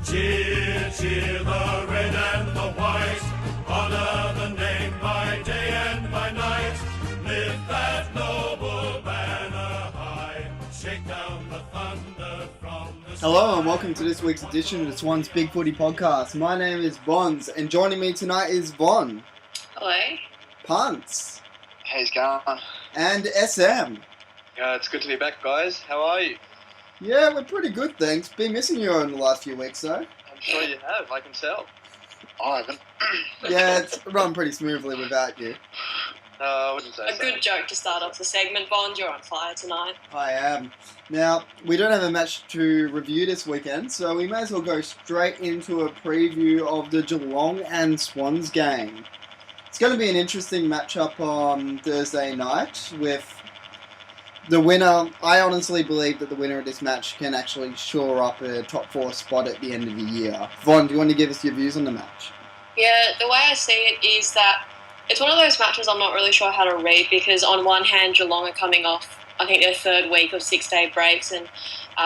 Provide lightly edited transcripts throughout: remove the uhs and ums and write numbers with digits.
Cheer, cheer the red and the white, honor the name by day and by night, lift that noble banner high, shake down the thunder from the sky. Hello and welcome to this week's edition of the Swans Bigfooty Podcast. My name is Bonz and joining me tonight is Vonn. Hello. How's Punts. it going? And SM. It's good to be back, guys. How are you? Yeah, we're pretty good, thanks. Been missing you in the last few weeks, though. I'm sure you have, I can tell. I haven't. Yeah, it's run pretty smoothly without you. I wouldn't say A so. good joke to start off the segment, Bond. You're on fire tonight. I am. Now, we don't have a match to review this weekend, so we may as well go straight into a preview of the Geelong and Swans game. It's going to be an interesting matchup on Thursday night with the winner. I honestly believe that the winner of this match can actually shore up a top 4 spot at the end of the year. Vonn, do you want to give us your views on the match? Yeah, the way I see it is that it's one of those matches I'm not really sure how to read because on one hand, Geelong are coming off, I think, their third week of 6-day breaks and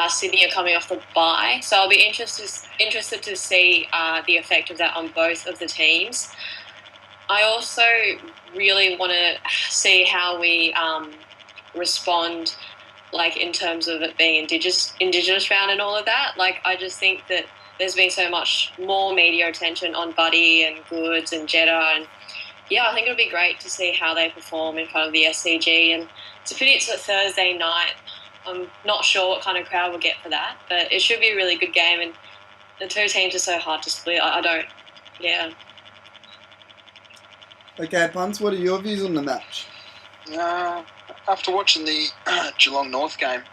Sydney are coming off the bye. So I'll be interested to see the effect of that on both of the teams. I also really want to see how we respond, like in terms of it being Indigenous round and all of that. Like, I just think that there's been so much more media attention on Buddy and Goods and Jetta, and yeah, I think it'll be great to see how they perform in front of the SCG. And it's a pity it's a Thursday night. I'm not sure what kind of crowd we'll get for that, but it should be a really good game. And the two teams are so hard to split. Yeah. Okay, Punts, what are your views on the match? After watching the Geelong North game,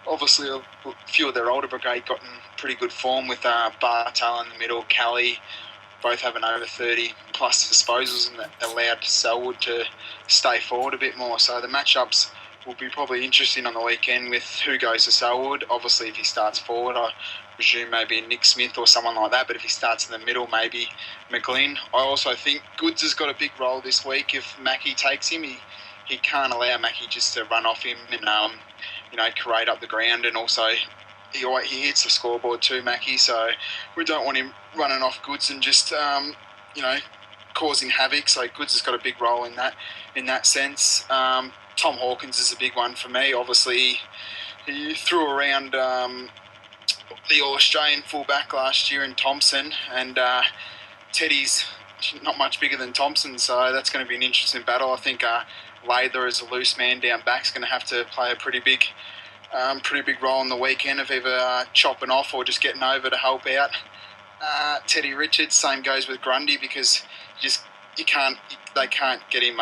obviously a few of their older brigade got in pretty good form with Bartel in the middle, Kelly, both having over 30 plus disposals and that allowed Selwood to stay forward a bit more. So the matchups will be probably interesting on the weekend with who goes to Selwood. Obviously, if he starts forward, I presume maybe Nick Smith or someone like that. But if he starts in the middle, maybe McGlynn. I also think Goods has got a big role this week. If Mackie takes him, he can't allow Mackie just to run off him and create up the ground, and also he hits the scoreboard too, Mackie. So we don't want him running off Goods and just causing havoc. So Goods has got a big role in that sense. Tom Hawkins is a big one for me. Obviously, he threw around the All-Australian fullback last year in Thompson, and Teddy's not much bigger than Thompson, so that's going to be an interesting battle. I think Laidler as a loose man down back is going to have to play a pretty big role on the weekend of either chopping off or just getting over to help out Teddy Richards. Same goes with Grundy, because they can't get him.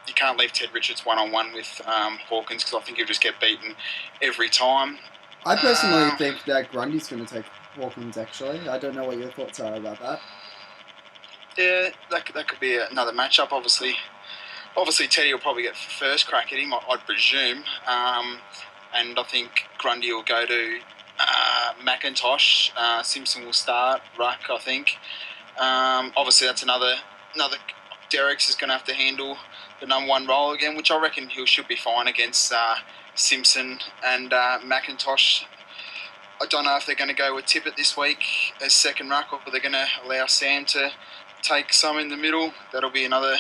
You can't leave Ted Richards one-on-one with Hawkins, because I think he'll just get beaten every time. I personally think that Grundy's going to take Hawkins, actually. I don't know what your thoughts are about that. Yeah, that could be another matchup. Obviously Teddy will probably get first crack at him, I'd presume. And I think Grundy will go to McIntosh. Simpson will start ruck, I think. Obviously, that's another. Derek's is going to have to handle the number one role again, which I reckon he should be fine against Simpson and McIntosh. I don't know if they're going to go with Tippett this week as second ruck, or they're going to allow Sam to take some in the middle. That'll be another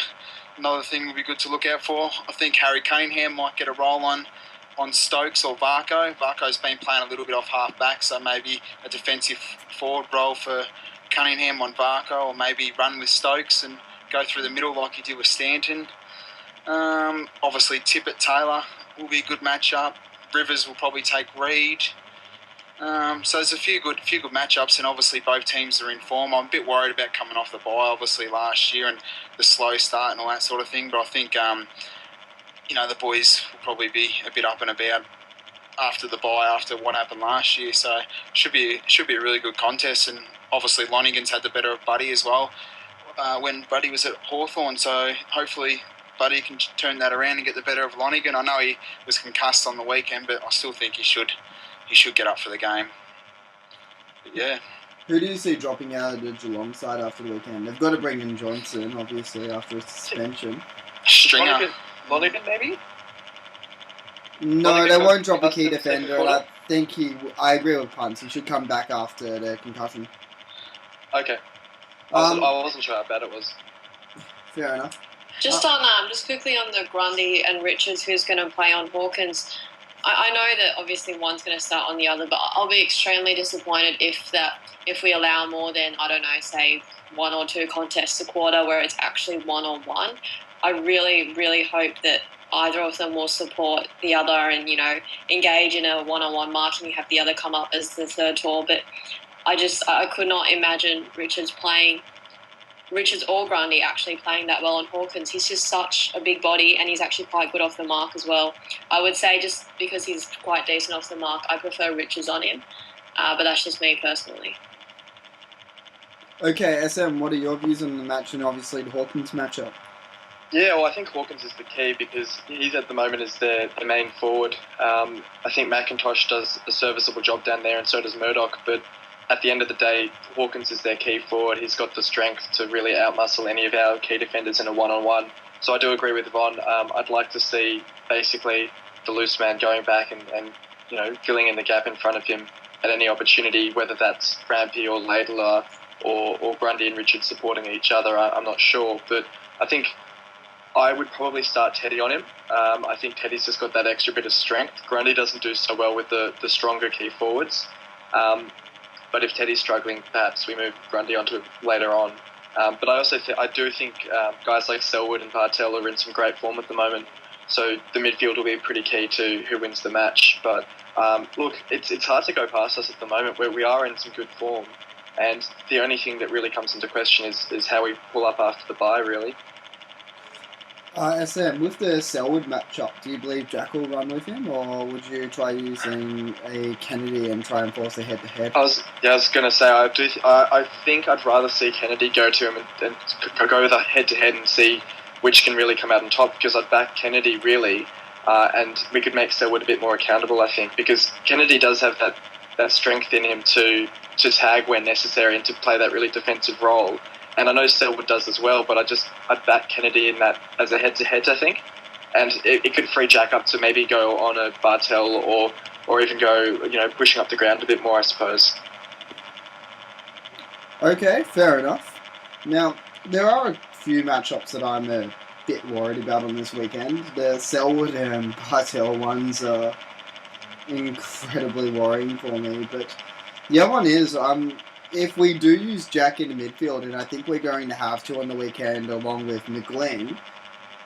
thing will be good to look out for. I think Harry Cunningham might get a role on Stokes or Varco. Varco's been playing a little bit off half back, so maybe a defensive forward role for Cunningham on Varco, or maybe run with Stokes and go through the middle like he did with Stanton. Obviously, Tippett Taylor will be a good matchup. Rivers will probably take Reed. So there's a few good matchups, and obviously both teams are in form. I'm a bit worried about coming off the bye, obviously last year, and the slow start and all that sort of thing. But I think the boys will probably be a bit up and about after the bye, after what happened last year. So should be a really good contest. And obviously Lonigan's had the better of Buddy as well when Buddy was at Hawthorn. So hopefully Buddy can turn that around and get the better of Lonigan. I know he was concussed on the weekend, but I still think he should get up for the game. But yeah. Who do you see dropping out of the Geelong side after the weekend? They've got to bring in Johnson, obviously, after his suspension. Stringer. Lonigan, maybe? No, Lonigan they goes won't drop a concussed key in the second defender, and quarter. I agree with Punts. He should come back after the concussion. Okay. I wasn't sure how bad it was. Fair enough. Just quickly on the Grundy and Richards, who's going to play on Hawkins. I know that obviously one's going to start on the other, but I'll be extremely disappointed if we allow more than, I don't know, say 1 or 2 contests a quarter where it's actually 1-on-1. I really, really hope that either of them will support the other and, engage in a 1-on-1 mark, and you have the other come up as the third tall. But I could not imagine Richards or Grundy actually playing that well on Hawkins. He's just such a big body, and he's actually quite good off the mark as well. I would say just because he's quite decent off the mark, I prefer Richards on him. But that's just me personally. Okay, SM, what are your views on the match and obviously the Hawkins matchup? Yeah, well, I think Hawkins is the key because he's at the moment is the main forward. I think McIntosh does a serviceable job down there, and so does Murdoch. But at the end of the day, Hawkins is their key forward. He's got the strength to really outmuscle any of our key defenders in a 1-on-1. So I do agree with Vonn. I'd like to see basically the loose man going back and filling in the gap in front of him at any opportunity, whether that's Rampy or Laidler or Grundy and Richards supporting each other. I'm not sure, but I think I would probably start Teddy on him. I think Teddy's just got that extra bit of strength. Grundy doesn't do so well with the stronger key forwards. But if Teddy's struggling, perhaps we move Grundy onto it later on. But I do think guys like Selwood and Bartel are in some great form at the moment. So the midfield will be pretty key to who wins the match. But look, it's hard to go past us at the moment where we are in some good form. And the only thing that really comes into question is how we pull up after the bye, really. SM, with the Selwood matchup, do you believe Jack will run with him, or would you try using a Kennedy and try and force a head-to-head? I was going to say, I think I'd rather see Kennedy go to him and go with a head-to-head and see which can really come out on top, because I'd back Kennedy, really, and we could make Selwood a bit more accountable, I think, because Kennedy does have that strength in him to tag when necessary and to play that really defensive role. And I know Selwood does as well, but I'd back Kennedy in that as a head-to-head, I think. And it could free Jack up to maybe go on a Bartel or even go, pushing up the ground a bit more, I suppose. Okay, fair enough. Now, there are a few matchups that I'm a bit worried about on this weekend. The Selwood and Bartel ones are incredibly worrying for me, but the other one is if we do use Jack in the midfield, and I think we're going to have to on the weekend along with McGlynn,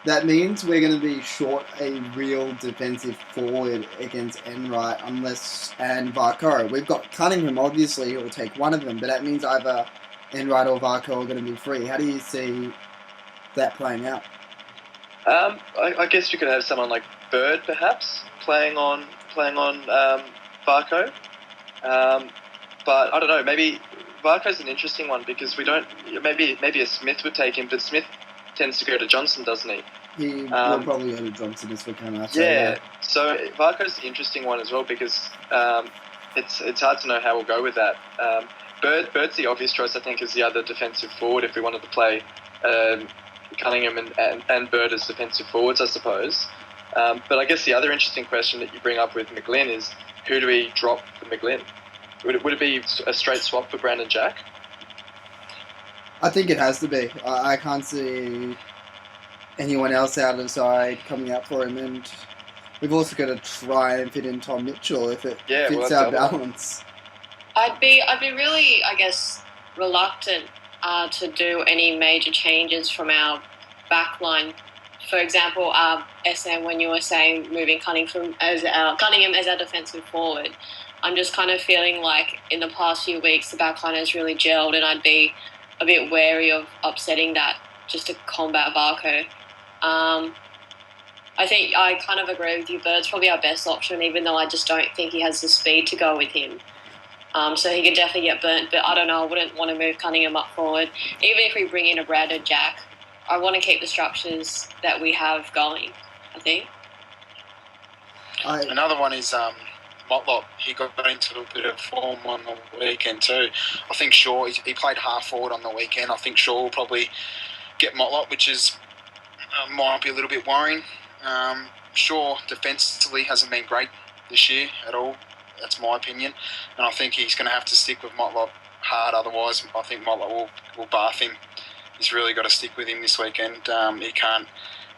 that means we're going to be short a real defensive forward against Enright and Varco. We've got Cunningham, obviously, who will take one of them, but that means either Enright or Varco are going to be free. How do you see that playing out? I guess you could have someone like Bird, perhaps, playing on Varco. But I don't know, maybe Varco's an interesting one because we don't. Maybe a Smith would take him, but Smith tends to go to Johnson, doesn't he? He will probably go to Johnson this weekend. Yeah. So Varco's the interesting one as well because it's hard to know how we'll go with that. Bird's the obvious choice, I think, as the other defensive forward if we wanted to play Cunningham and Bird as defensive forwards, I suppose. But I guess the other interesting question that you bring up with McGlynn is who do we drop for McGlynn? Would it be a straight swap for Brandon Jack? I think it has to be. I can't see anyone else out of the side coming out for him, and we've also got to try and fit in Tom Mitchell if it fits our balance. I'd be really, I guess, reluctant to do any major changes from our back line. For example, SM, when you were saying moving Cunningham as our defensive forward, I'm just kind of feeling like in the past few weeks the back line has really gelled, and I'd be a bit wary of upsetting that just to combat Varco. I think I kind of agree with you. Bird's probably our best option, even though I just don't think he has the speed to go with him. So he could definitely get burnt, but I don't know, I wouldn't want to move Cunningham up forward. Even if we bring in a Brandon Jack, I want to keep the structures that we have going, I think. Another one is Motlop. He got into a bit of form on the weekend too. I think Shaw, he played half forward on the weekend. I think Shaw will probably get Motlop, which is might be a little bit worrying. Shaw defensively hasn't been great this year at all. That's my opinion. And I think he's going to have to stick with Motlop hard. Otherwise, I think Motlop will bath him. He's really got to stick with him this weekend. He can't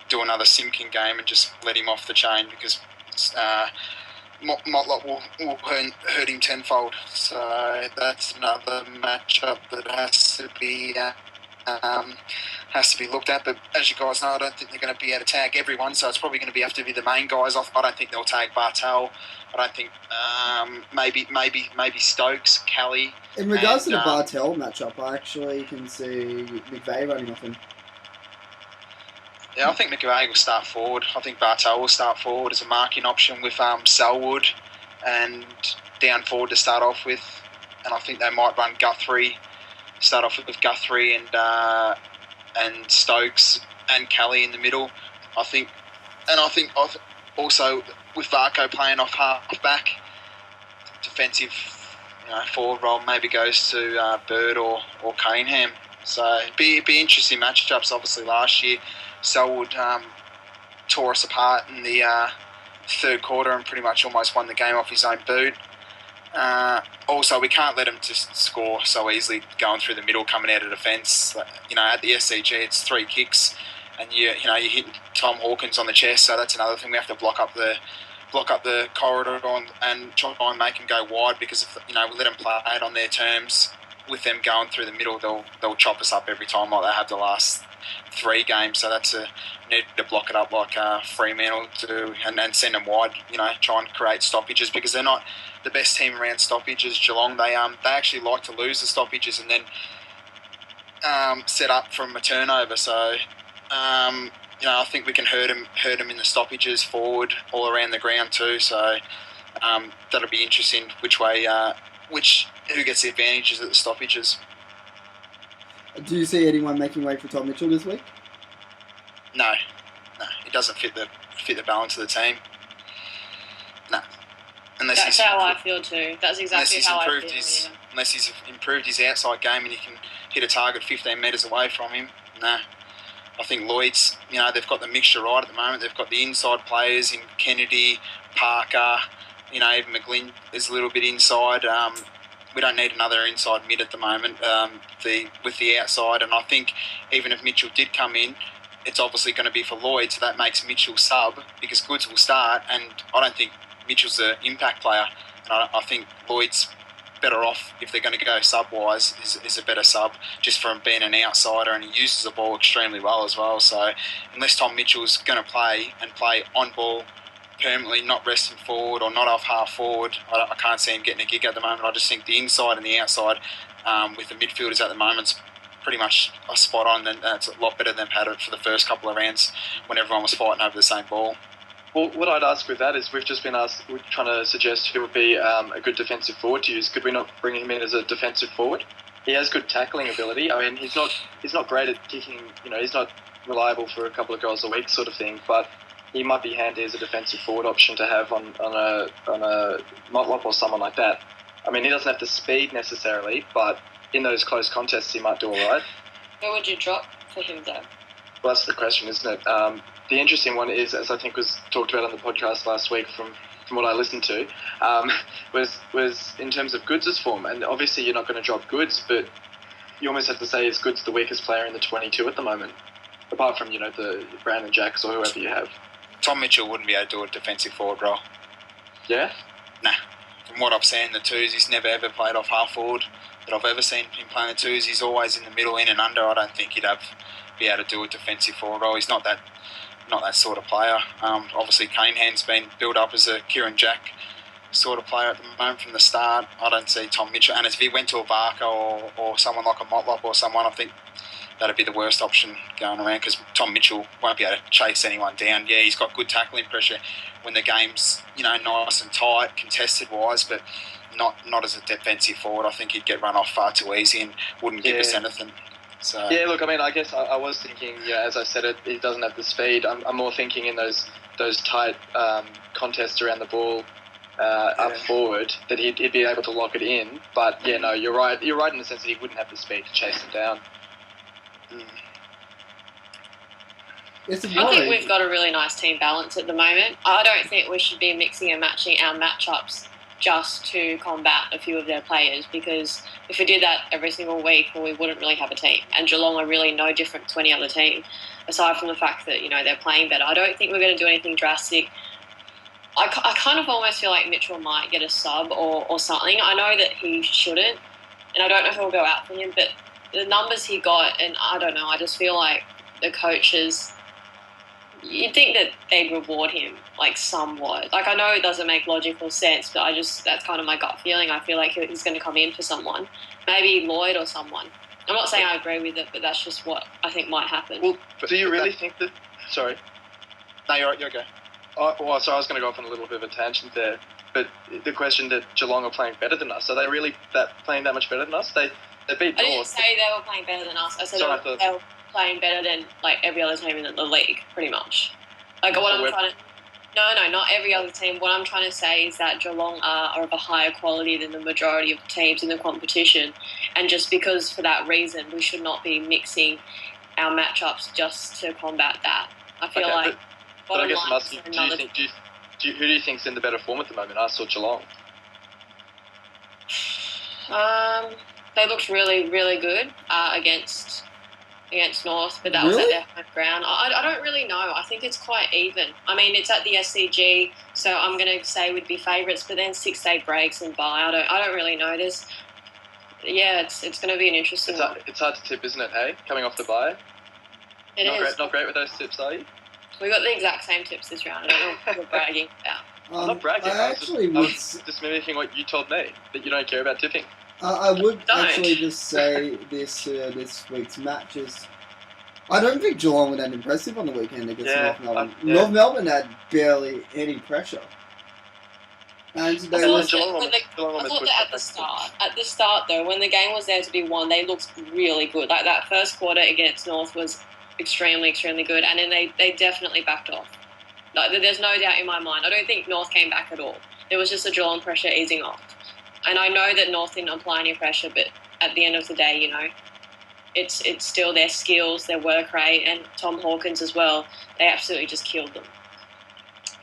do another sinking game and just let him off the chain, because Motlop will hurt him tenfold. So that's another matchup that has to be looked at. But as you guys know, I don't think they're going to be able to tag everyone, so it's probably going to have to be the main guys. I don't think they'll tag Bartel. I don't think maybe Stokes, Kelly. In regards to the Bartel matchup, I actually can see McVeigh running off him. Yeah, I think McVeigh will start forward. I think Bartel will start forward as a marking option with Selwood and down forward to start off with. And I think they might run Guthrie, start off with Guthrie and Stokes and Kelly in the middle. I think also with Varco playing off half back, defensive forward role maybe goes to Bird or Caneham. So be interesting matchups. Obviously last year Selwood tore us apart in the third quarter and pretty much almost won the game off his own boot. Also, we can't let him just score so easily going through the middle, coming out of defence. At the SCG, it's 3 kicks, and you hit Tom Hawkins on the chest. So that's another thing. We have to block up the corridor and try and make him go wide, because if we let them play it on their terms, with them going through the middle, they'll chop us up every time like they have the last 3 games. So that's need to block it up like Fremantle do, and then send them wide. Try and create stoppages, because they're not the best team around stoppages. Geelong, they actually like to lose the stoppages and then set up from a turnover. So I think we can hurt them in the stoppages forward, all around the ground too. So that'll be interesting. Which way, who gets the advantages at the stoppages? Do you see anyone making way for Tom Mitchell this week? No, he doesn't fit the balance of the team. No, that's how I feel too. That's exactly how I feel. Unless he's improved his outside game and he can hit a target 15 metres away from him. No, I think Lloyd's. They've got the mixture right at the moment. They've got the inside players in Kennedy, Parker. Even McGlynn is a little bit inside. We don't need another inside mid at the moment with the outside. And I think even if Mitchell did come in, it's obviously going to be for Lloyd, so that makes Mitchell sub, because Goods will start, and I don't think Mitchell's an impact player. And I think Lloyd's better off, if they're going to go sub-wise, is a better sub, just from being an outsider, and he uses the ball extremely well as well. So unless Tom Mitchell's going to play on ball permanently, not resting forward or not off half forward, I can't see him getting a gig at the moment. I just think the inside and the outside with the midfielders at the moment's pretty much spot on, and it's a lot better than they've had it for the first couple of rounds when everyone was fighting over the same ball. Well, what I'd ask with that is, we're trying to suggest who would be a good defensive forward to use. Could we not bring him in as a defensive forward? He has good tackling ability. I mean, he's not great at kicking. He's not reliable for a couple of goals a week sort of thing, but he might be handy as a defensive forward option to have on a Motlop or someone like that. I mean, he doesn't have the speed necessarily, but in those close contests he might do all right. Who would you drop for him though? Well, that's the question, isn't it? The interesting one is, as I think was talked about on the podcast last week from what I listened to, was in terms of Goods' form. And obviously you're not going to drop Goods, but you almost have to say is Goods the weakest player in the 22 at the moment, apart from, the Brandon Jacks or whoever you have. Tom Mitchell wouldn't be able to do a defensive forward role. Yeah? Nah. From what I've seen, the twos, he's never ever played off half forward that I've ever seen him playing the twos. He's always in the middle, in and under. I don't think he'd be able to do a defensive forward role. He's not that sort of player. Obviously, Canehan's been built up as a Kieran Jack sort of player at the moment from the start. I don't see Tom Mitchell. And if he went to a Barker or someone like a Motlop or someone, I think that'd be the worst option going around, because Tom Mitchell won't be able to chase anyone down. Yeah, he's got good tackling pressure when the game's nice and tight, contested wise, but not as a defensive forward. I think he'd get run off far too easy and wouldn't give us anything. So yeah, look, I mean, I guess I was thinking, as I said, he doesn't have the speed. I'm more thinking in those tight contests around the ball up forward that he'd be able to lock it in. But yeah, no, you're right. You're right in the sense that he wouldn't have the speed to chase him down. I think we've got a really nice team balance at the moment. I don't think we should be mixing and matching our matchups just to combat a few of their players, because if we did that every single week, well, we wouldn't really have a team. And Geelong are really no different to any other team, aside from the fact that, they're playing better. I don't think we're going to do anything drastic. I kind of almost feel like Mitchell might get a sub or something. I know that he shouldn't, and I don't know who will go out for him, but the numbers he got, and I don't know, I just feel like the coaches, you'd think that they'd reward him, somewhat. I know it doesn't make logical sense, but that's kind of my gut feeling. I feel like he's going to come in for someone. Maybe Lloyd or someone. I'm not saying I agree with it, but that's just what I think might happen. Well, do you really think that... Sorry. No, you're okay. Oh, so I was going to go off on a little bit of a tangent there, but the question that Geelong are playing better than us, are they really playing that much better than us? They beat North. I didn't say they were playing better than us. I said they were playing better than every other team in the league, pretty much. No, not every other team. What I'm trying to say is that Geelong are of a higher quality than the majority of the teams in the competition, and just because for that reason we should not be mixing our matchups just to combat that. I feel But I guess I'm asking, who do you think's in the better form at the moment, us or Geelong? They looked really, really good against North, but that was at their home ground. I don't really know. I think it's quite even. I mean, it's at the SCG, so I'm going to say we'd be favourites, but then 6-day breaks and bye. I don't really know this. Yeah, it's going to be an interesting one. It's hard to tip, isn't it, hey? Coming off the bye? It is. Not great with those tips, are you? We got the exact same tips this round. I don't know what we're bragging about. I'm not bragging. I was just mimicking what you told me, that you don't care about tipping. I would actually just say this week's matches. I don't think Geelong were that impressive on the weekend against North Melbourne. North Melbourne had barely any pressure. And I thought that at the start though, when the game was there to be won, they looked really good. That first quarter against North was extremely, extremely good, and then they definitely backed off. There's no doubt in my mind. I don't think North came back at all. There was just a Geelong pressure easing off. And I know that North didn't apply any pressure, but at the end of the day, it's still their skills, their work rate, and Tom Hawkins as well. They absolutely just killed them.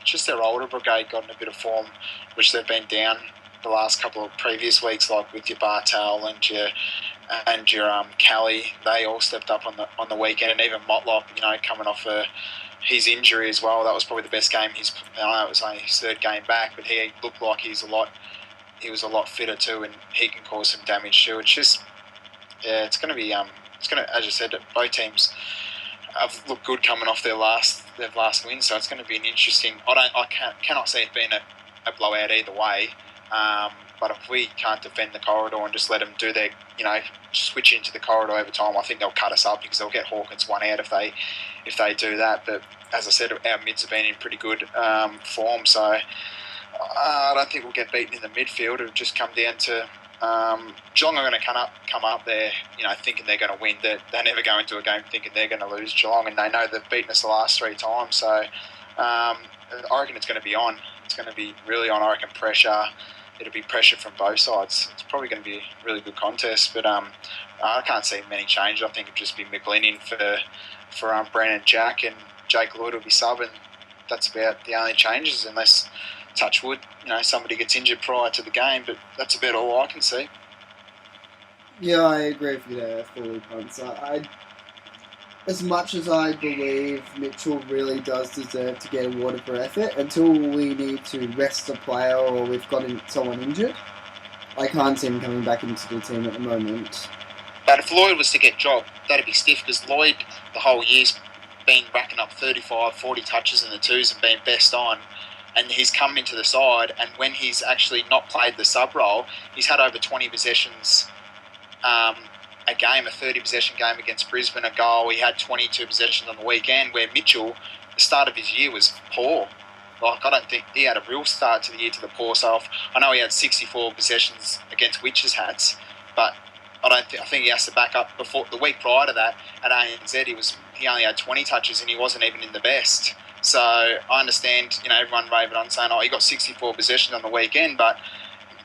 Just their older brigade got in a bit of form, which they've been down the last couple of previous weeks, like with your Bartel and your Kelly. They all stepped up on the weekend, and even Motlop, coming off his injury as well. That was probably the best game. I know it was only his third game back, but he looked like he was a lot fitter too, and he can cause some damage too. It's just, it's going to be, as you said, both teams have looked good coming off their last win, so it's going to be an interesting. I cannot see it being a blowout either way. But if we can't defend the corridor and just let them do their, switch into the corridor over time, I think they'll cut us up, because they'll get Hawkins one out if they do that. But as I said, our mids have been in pretty good form, so I don't think we'll get beaten in the midfield. It'll just come down to Geelong are going to come up there, thinking they're going to win. They never go into a game thinking they're going to lose, Geelong, and they know they've beaten us the last 3 times. So I reckon it's going to be on. It's going to be really on. I reckon pressure. It'll be pressure from both sides. It's probably going to be a really good contest, but I can't see many changes. I think it'll just be McGlynn in for Brandon Jack, and Jake Lloyd will be subbing. That's about the only changes, unless, touch wood, somebody gets injured prior to the game, but that's about all I can see. Yeah, I agree with you there, fully, Punts. As much as I believe Mitchell really does deserve to get awarded for effort, until we need to rest a player or we've got someone injured, I can't see him coming back into the team at the moment. But if Lloyd was to get dropped, that'd be stiff, because Lloyd the whole year's been racking up 35, 40 touches in the twos and being best on, and he's come into the side, and when he's actually not played the sub role, he's had over 20 possessions a game, a 30-possession game against Brisbane, a goal. He had 22 possessions on the weekend, where Mitchell, the start of his year was poor. I don't think he had a real start to the year to the poor. So I know he had 64 possessions against Witches Hats, but I think he has to back up. Before the week prior to that, at ANZ, he only had 20 touches and he wasn't even in the best. So I understand, everyone raving on saying, he got 64 possessions on the weekend, but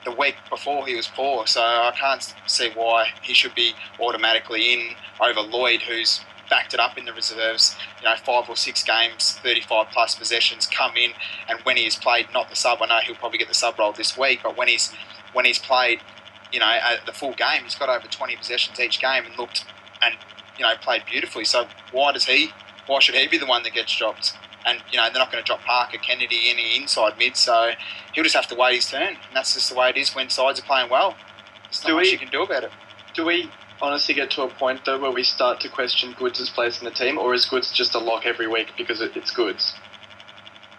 the week before he was poor, so I can't see why he should be automatically in over Lloyd, who's backed it up in the reserves, 5 or 6 games, 35 plus possessions, come in, and when he has played, not the sub, I know he'll probably get the sub role this week, but when he's played, the full game, he's got over 20 possessions each game and looked and, played beautifully. So why should he be the one that gets dropped? And, they're not going to drop Parker, Kennedy, any inside mid, so he'll just have to wait his turn. And that's just the way it is when sides are playing well. There's not much you can do about it. Do we honestly get to a point, though, where we start to question Goods' place in the team, or is Goods just a lock every week because it's Goods?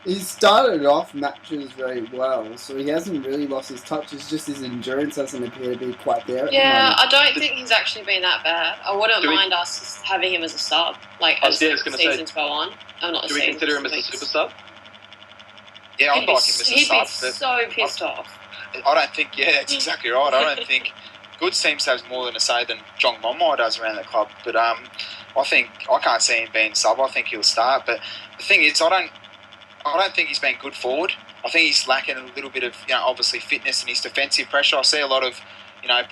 He started off matches very well, so he hasn't really lost his touch. It's just his endurance doesn't appear to be quite there at the moment. I don't think he's actually been that bad. I wouldn't mind us having him as a sub, as seasons go on. Do we consider him as a super sub? Yeah, I'd like him as a sub. He'd be so pissed off. I don't think, that's exactly right. I don't think Goods seems to have more than a say than John Monmouth does around the club. But I can't see him being sub. I think he'll start. But the thing is, I don't think he's been good forward. I think he's lacking a little bit of, obviously fitness and his defensive pressure. I see a lot of,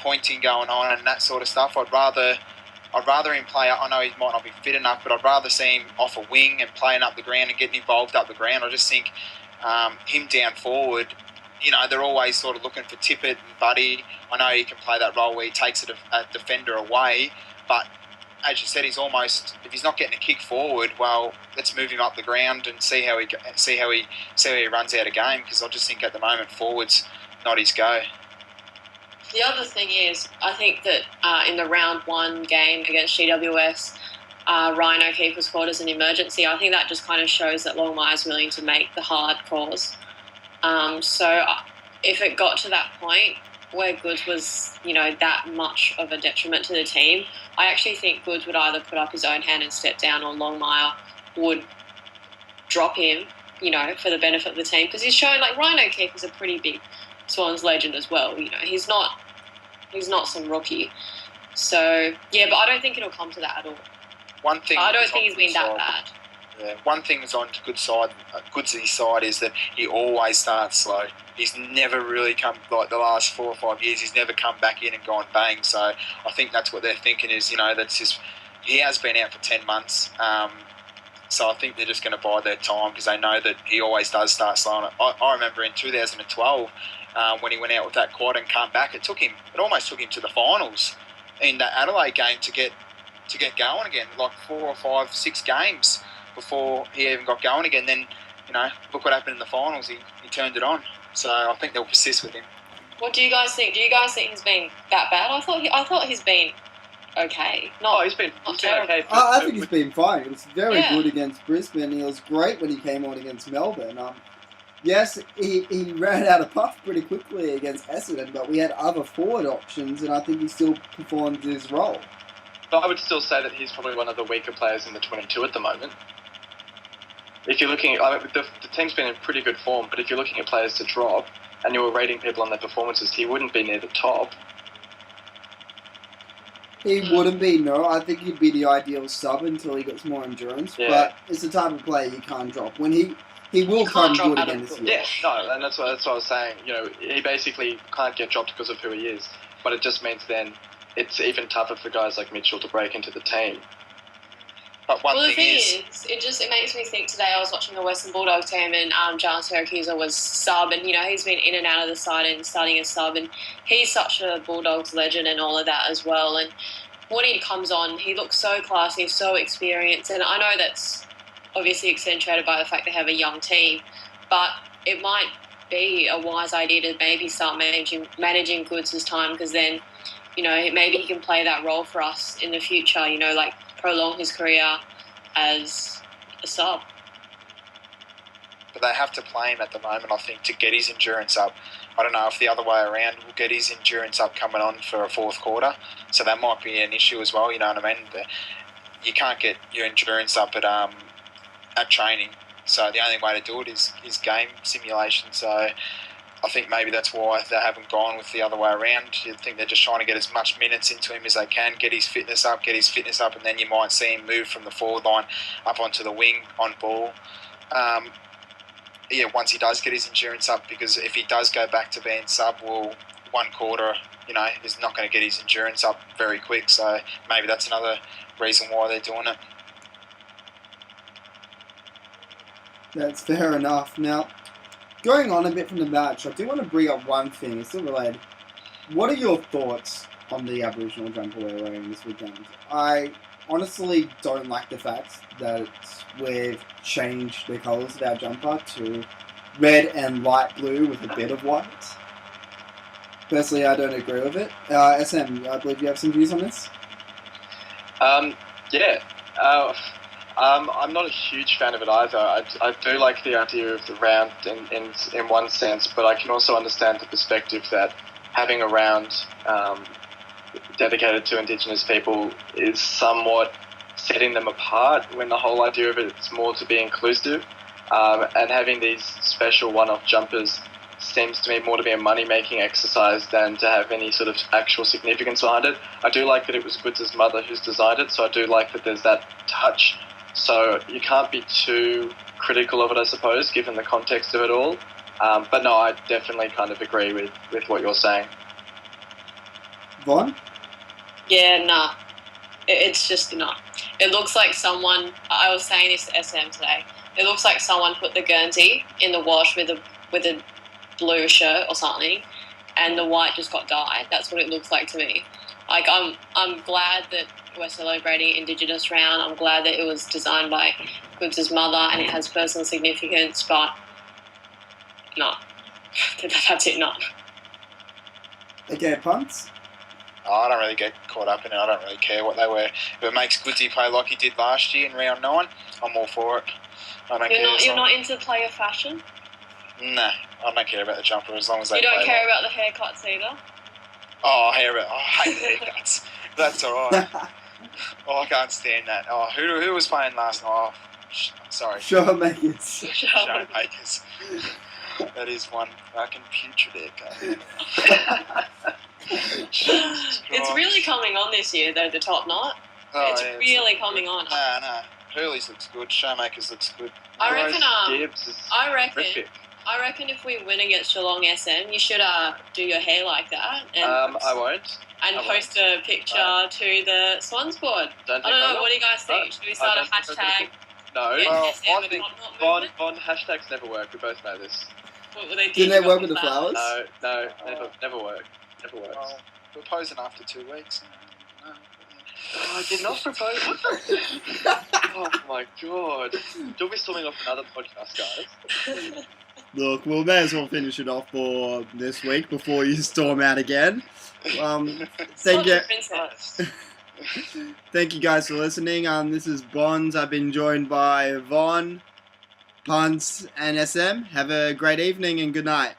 pointing going on and that sort of stuff. I'd rather him play. I know he might not be fit enough, but I'd rather see him off a wing and playing up the ground and getting involved up the ground. I just think him down forward, they're always sort of looking for Tippett and Buddy. I know he can play that role where he takes a defender away, but as you said, he's almost, if he's not getting a kick forward, well, let's move him up the ground and see how he runs out of game, because I just think at the moment forward's not his go. The other thing is, I think that in the round 1 game against GWS, Ryan O'Keefe was called as an emergency. I think that just kind of shows that Longmire's willing to make the hard calls. So if it got to that point where Goods was, that much of a detriment to the team, I actually think Goods would either put up his own hand and step down, or Longmire would drop him, for the benefit of the team, because he's shown, Ryan O'Keefe is a pretty big Swans legend as well. He's not some rookie. So but I don't think it'll come to that at all. I don't think he's been that bad. Yeah, one thing that's on Goods' side is that he always starts slow. He's never really come, the last 4 or 5 years, he's never come back in and gone bang. So I think that's what they're thinking is, that's just, he has been out for 10 months. So I think they're just going to bide their time, because they know that he always does start slow. I remember in 2012 when he went out with that quad and came back, it almost took him to the finals in that Adelaide game to get going again, 4 or 5, 6 games before he even got going again. Then, look what happened in the finals. He turned it on. So I think they'll persist with him. What do you guys think? Do you guys think he's been that bad? I thought he's been okay. He's been okay. I think he's been fine. He was very good against Brisbane. He was great when he came on against Melbourne. Yes, he ran out of puff pretty quickly against Essendon, but we had other forward options, and I think he still performed his role. But I would still say that he's probably one of the weaker players in the 22 at the moment. If you're looking at, the team's been in pretty good form, but if you're looking at players to drop and you were rating people on their performances, he wouldn't be near the top. He wouldn't be, no. I think he'd be the ideal sub until he gets more endurance, but it's the type of player you can't drop. When he will come good again this year. Yeah, and that's what I was saying. He basically can't get dropped because of who he is, but it just means then it's even tougher for guys like Mitchell to break into the team. But the thing is, it makes me think. Today I was watching the Western Bulldogs game, and John Syracuse was sub, and he's been in and out of the side and starting as sub, and he's such a Bulldogs legend and all of that as well. And when he comes on, he looks so classy, so experienced, and I know that's obviously accentuated by the fact they have a young team, but it might be a wise idea to maybe start managing Goods' time, because then maybe he can play that role for us in the future. Prolong his career as a sub. But they have to play him at the moment, I think, to get his endurance up. I don't know if the other way around will get his endurance up coming on for a fourth quarter. So that might be an issue as well, you know what I mean? You can't get your endurance up at training. So the only way to do it is game simulation. So I think maybe that's why they haven't gone with the other way around. I think they're just trying to get as much minutes into him as they can, get his fitness up, and then you might see him move from the forward line up onto the wing on ball. Once he does get his endurance up, because if he does go back to being sub, well, one quarter, is not going to get his endurance up very quick. So maybe that's another reason why they're doing it. That's fair enough. Now, going on a bit from the match, I do want to bring up one thing. It's still related. What are your thoughts on the Aboriginal jumper we're wearing this weekend? I honestly don't like the fact that we've changed the colours of our jumper to red and light blue with a bit of white. Personally, I don't agree with it. SM, I believe you have some views on this? Yeah. I'm not a huge fan of it either. I do like the idea of the round in one sense, but I can also understand the perspective that having a round dedicated to Indigenous people is somewhat setting them apart, when the whole idea of it is more to be inclusive. And having these special one-off jumpers seems to me more to be a money-making exercise than to have any sort of actual significance behind it. I do like that it was Goods' mother who's designed it, so I do like that there's that touch. So you can't be too critical of it, I suppose, given the context of it all. But no, I definitely kind of agree with what you're saying. Vonn? Yeah, nah. It's just not. It looks like someone, I was saying this to SM today, it looks like someone put the Guernsey in the wash with a blue shirt or something, and the white just got dyed. That's what it looks like to me. Like, I'm glad that we're celebrating Indigenous Round. I'm glad that it was designed by Goods' mother and it has personal significance, but no. That's it, no. Okay, Punts? I don't really get caught up in it. I don't really care what they wear. If it makes Goodsy play like he did last year in round 9, I'm all for it. I don't care. You're not into player fashion? Nah, I don't care about the jumper as long as they You don't play care well. about the haircuts either? Oh, I hate the haircuts. That's alright. I can't stand that. Oh, who was playing last night? Oh, sorry. Showmakers. Showmakers. That is one fucking putrid haircut. It's really coming on this year, though, the top knot. It's really coming on. Nah. Hurley's looks good. Showmakers looks good. I reckon. Gibbs is horrific. I reckon if we win against Geelong SM, you should do your hair like that. And, I won't. And post a picture to the Swans board. I don't know. What do you guys think? Should we start a hashtag? No. Well, SM I and think Von hashtags never work. We both know this. What were they Didn't they work with the flowers? No, never work. Never works. Well, proposing after 2 weeks. No. I did not propose. Oh my god. Don't be storming off another podcast, guys. Look, we may as well finish it off for this week before you storm out again. Thank you. Thank you guys for listening. This is Bonz. I've been joined by Vonn, Punts, and SM. Have a great evening and good night.